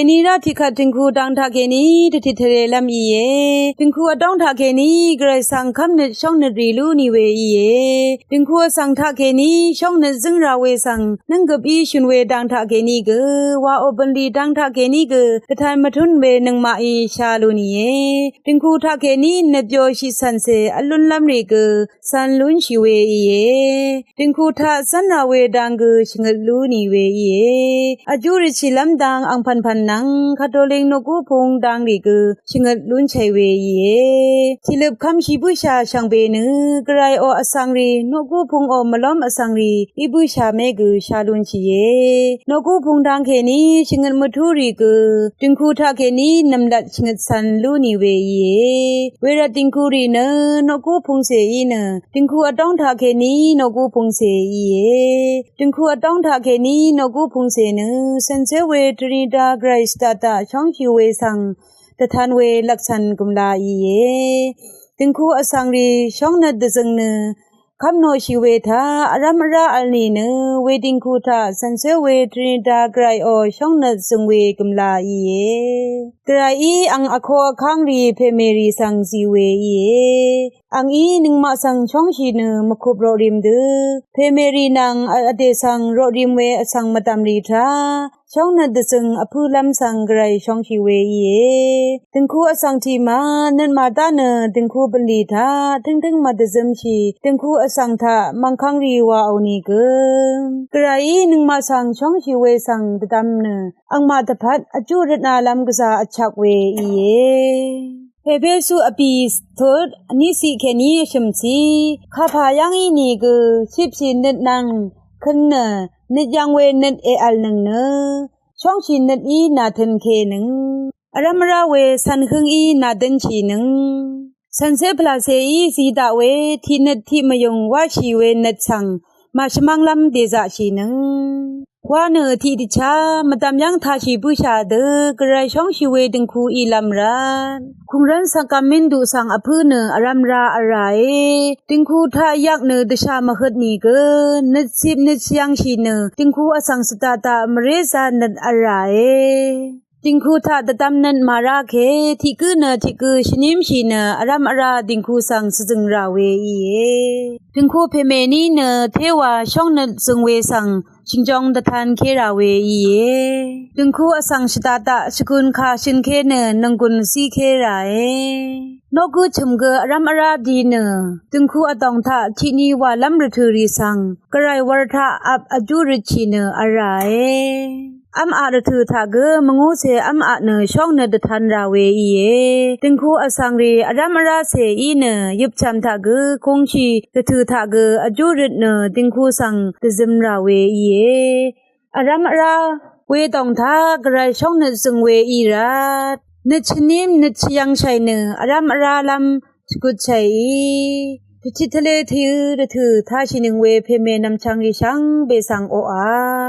นีราธิขัดถึงคูดังทาเกนีทิทะเลลำอีเยถึงคูอดองทาเกนีกระสังคำเนช่องเนรีลูนิเวอีเยถึงคูสังทาเกนีช่องเนซึงราเวสังนังกับอีชุนเวดังทาเกนีเกว่าอบันดีดังทาเกนีเกตะทานมาทุนเวนังมาอีชาลูนีเยถึงคูทาเกนีเนจอชิสันเซอลุนลำรีเกสันลุนชิเวอีเยถึงคูทาสันราเวดังเกชงลูนีเวอีเยอาจูริชิลัมดังอังพันนังคาโตลิงนกูพงดังลีกชงลุนชัยเวเยทิลบคำชิบุชาช่างเบนกรายออสังรีนกูพงอมล้อมอสังรีอิบุชาเมกชาลุนชีเยนกูพงดังเคนีชงมทุรีกติงคูทาเคนีนำดัดชงสันลูนีเวเยเวราติงคูรีนกูพงเสอีนติงคูอดองทาเคนีนกูพงเสอีเยติงคูอดองทาเคนีนกูพงเสนเซนเซเวตรีดาไกรสตาตาช่องชิเวสังตะทานเวลักษันกุมลาอีเยติงคูอสังรีช่องนัดดซึงเนคำโนชิเวทาอารามราอัลนีเนเวดิงคูทาสันเซเวตรีดาไกรโอช่องนัดซึงเวกุมลาอีเยกรายอีอังอโคคังรีเพเมรีสังซีเวอีเยอังอีนึงมาสังช่องชีเนมคุบโรริมเดเพเมรีนังอเดสังโรริมเวสังมตัมรีทาช่องนัดซึงอภูลัมสังไกรช่องชีเวอีเยถึงคูอสังทีมานันมาตาเนถึงคูบันลีทาถึงมาดซึมชีถึงคูอสังทามังคังรีวาเอานีเกกรายนึงมาสังช่องชีเวสังตะดำเนอังมาตะพัดอจูรนาลัมกษาอชักเวอีเยเฮเบสุอปีสทดอันนี้สิแค่นี้ชมสีข้าพายังอีนี่กชิบสินเนตนังขึ้นเนนิดยังเวนิดอัลหนึ่งเนช่องชินนิดอีนาทันเคหนึ่งอารามราเวสันคึงอีนาดันชีหนึ่งสันเซพลาเซอีสีดาเวที่นิดที่มยงว่าชีเวนิดสังมาชมังลำเดซาชีหนึ่งว่าเนอที่ดิชามาตามยังทาชีผู้ชาเดกระไรช่องชีเวดึงคูอีลำรันคุงรันสังกามินดูสังอภืเนออารามราอะไรดึงคูทายักเนอดชามหดนีเกนิดสิบนิดยังชีเนอดึงคูอสังสตาตามเรซานิดอะไรดิงคูทาตะตำนันมาราเคที่กือเนที่กือชนิมชีเนออารามราดิงคูสังสจึงราเวอีเยดิงคูเพเมนีเนเทวาช่องนัดซึงเวสังชิงจองตะทานเคราเวอีเยดิงคูอสังชตาตะสกุลคาชินเคเนนังกุนซีเคราเอนกูชมเกอารามราดีเนดิงคูอตองทะที่นีวาลัมรทุรีสังกระไรวรทะอับอจุริชีเนอะไรอัมอาดถือทากมงูเสอัมอาเนช่องเนดทันราเวอีเยติงคูอสังรีอารามราเสอีเนยุบจำทากคงชีดถือทากอจุริเนติงคูสังตจิมราเวอีเยอารามราเวตองทากระช่องเนซึงเวอีรัดนิชนิมนิชยังชัยเนอารามราลัมสกุดชัยพิชิตทะเลถือทาชินึงเวเพเมนำชังริชังเบสังโออา